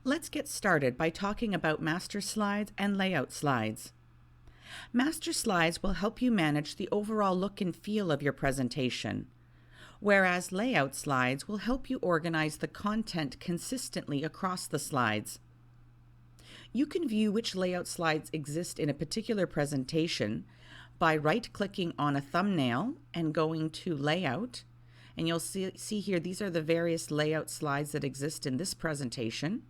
Let's get started by talking about master slides and layout slides. Master slides will help you manage the overall look and feel of your presentation, whereas layout slides will help you organize the content consistently across the slides. You can view which layout slides exist in a particular presentation by right-clicking on a thumbnail and going to Layout, and you'll see here these are the various layout slides that exist in this presentation.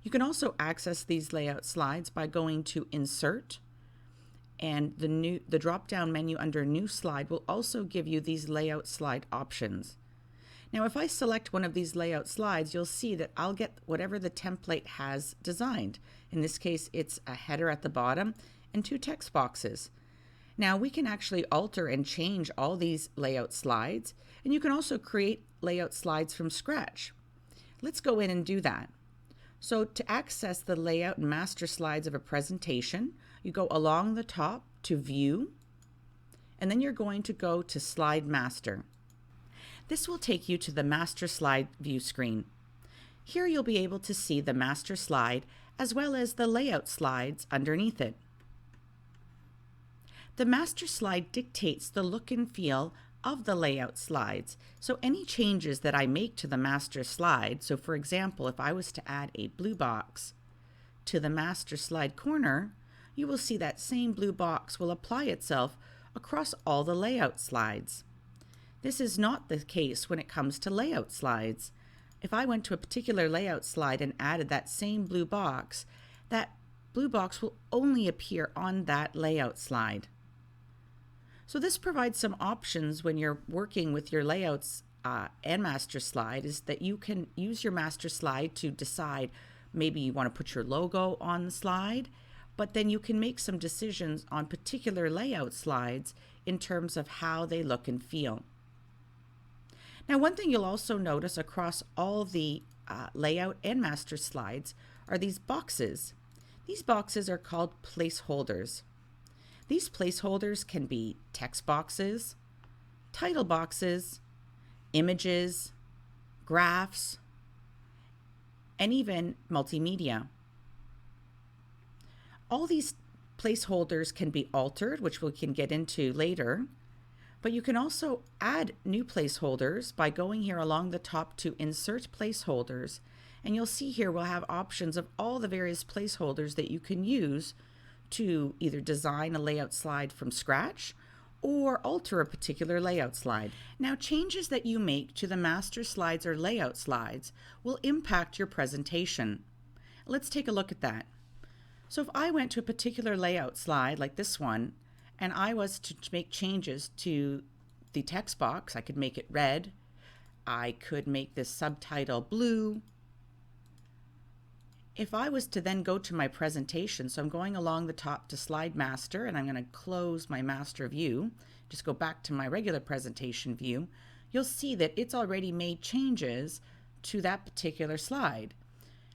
You can also access these layout slides by going to Insert, and the drop-down menu under New Slide will also give you these layout slide options. Now, if I select one of these layout slides, you'll see that I'll get whatever the template has designed. In this case, it's a header at the bottom and two text boxes. Now, we can actually alter and change all these layout slides, and you can also create layout slides from scratch. Let's go in and do that. So to access the layout and master slides of a presentation, you go along the top to View, and then you're going to go to Slide Master. This will take you to the Master Slide view screen. Here you'll be able to see the master slide as well as the layout slides underneath it. The master slide dictates the look and feel of the layout slides, so any changes that I make to the master slide, so for example, if I was to add a blue box to the master slide corner, you will see that same blue box will apply itself across all the layout slides. This is not the case when it comes to layout slides. If I went to a particular layout slide and added that same blue box, that blue box will only appear on that layout slide. So this provides some options when you're working with your layouts and master slide, is that you can use your master slide to decide maybe you want to put your logo on the slide, but then you can make some decisions on particular layout slides in terms of how they look and feel. Now, one thing you'll also notice across all the layout and master slides are these boxes. These boxes are called placeholders. These placeholders can be text boxes, title boxes, images, graphs, and even multimedia. All these placeholders can be altered, which we can get into later, but you can also add new placeholders by going here along the top to Insert Placeholders, and you'll see here we'll have options of all the various placeholders that you can use to either design a layout slide from scratch or alter a particular layout slide. Now, changes that you make to the master slides or layout slides will impact your presentation. Let's take a look at that. So if I went to a particular layout slide like this one, and I was to make changes to the text box, I could make it red, I could make this subtitle blue. If I was to then go to my presentation, so I'm going along the top to Slide Master, and I'm going to close my master view, just go back to my regular presentation view, you'll see that it's already made changes to that particular slide.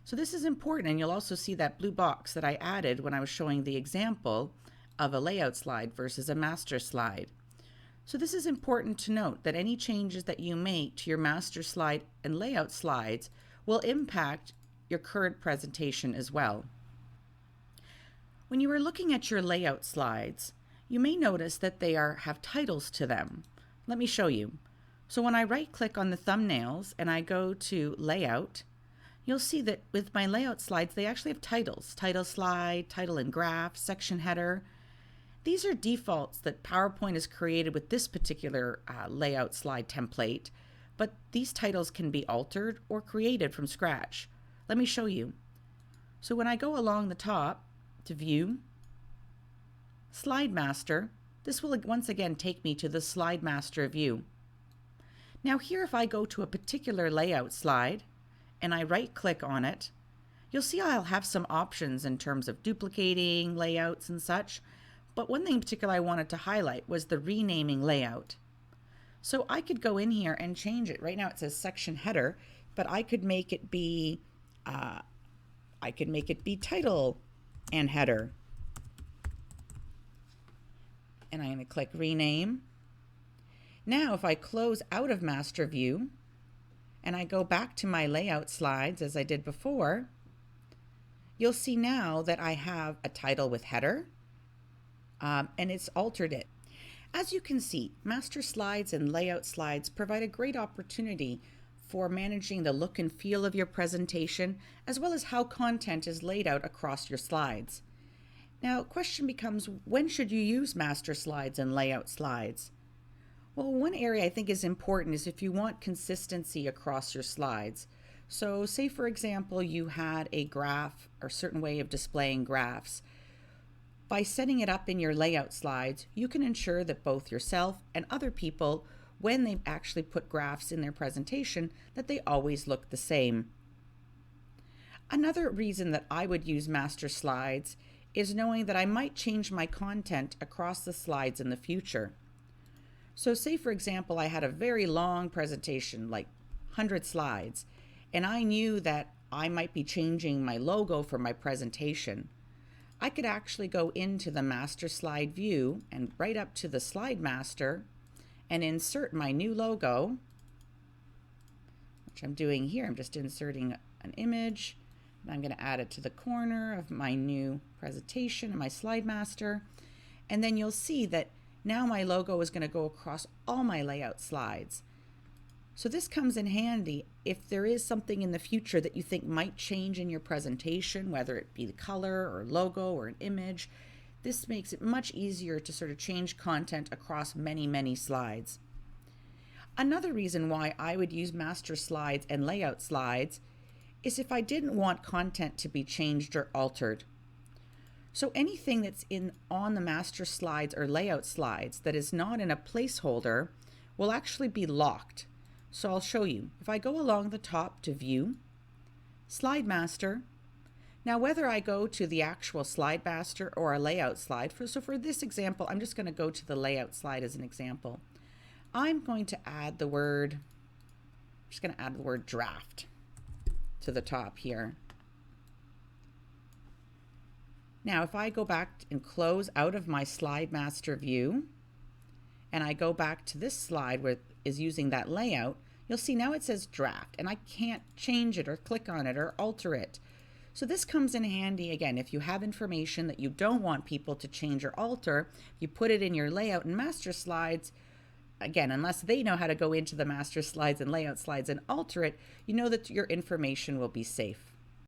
So this is important, and you'll also see that blue box that I added when I was showing the example of a layout slide versus a master slide. So this is important to note, that any changes that you make to your master slide and layout slides will impact your current presentation as well. When you are looking at your layout slides, you may notice that they have titles to them. Let me show you. So when I right-click on the thumbnails and I go to Layout, you'll see that with my layout slides, they actually have titles. Title slide, title and graph, section header. These are defaults that PowerPoint has created with this particular layout slide template, but these titles can be altered or created from scratch. Let me show you. So when I go along the top to View, Slide Master, this will once again take me to the Slide Master view. Now here, if I go to a particular layout slide and I right-click on it, you'll see I'll have some options in terms of duplicating layouts and such, but one thing in particular I wanted to highlight was the renaming layout. So I could go in here and change it. Right now it says Section Header, but I could make it be title and header. And I'm going to click rename. Now if I close out of master view and I go back to my layout slides as I did before, you'll see now that I have a title with header, and it's altered it. As you can see, master slides and layout slides provide a great opportunity for managing the look and feel of your presentation, as well as how content is laid out across your slides. Now, question becomes, when should you use master slides and layout slides? Well, one area I think is important is if you want consistency across your slides. So say, for example, you had a graph or certain way of displaying graphs. By setting it up in your layout slides, you can ensure that both yourself and other people, when they actually put graphs in their presentation, that they always look the same. Another reason that I would use master slides is knowing that I might change my content across the slides in the future. So say, for example, I had a very long presentation, like 100 slides, and I knew that I might be changing my logo for my presentation. I could actually go into the master slide view and right up to the slide master and insert my new logo, which I'm doing here. I'm just inserting an image, and I'm going to add it to the corner of my new presentation and my slide master. And then you'll see that now my logo is going to go across all my layout slides. So this comes in handy if there is something in the future that you think might change in your presentation, whether it be the color or logo or an image. This makes it much easier to sort of change content across many slides. Another reason why I would use master slides and layout slides is if I didn't want content to be changed or altered. So anything that's on the master slides or layout slides that is not in a placeholder will actually be locked. So I'll show you. If I go along the top to View, Slide Master. Now whether I go to the actual Slide Master or a layout slide, so for this example, I'm just going to go to the layout slide as an example. I'm going to add the word, draft to the top here. Now if I go back and close out of my Slide Master view, and I go back to this slide where it is using that layout, you'll see now it says draft, and I can't change it or click on it or alter it. So this comes in handy again if you have information that you don't want people to change or alter. You put it in your layout and master slides. Again, unless they know how to go into the master slides and layout slides and alter it, you know that your information will be safe.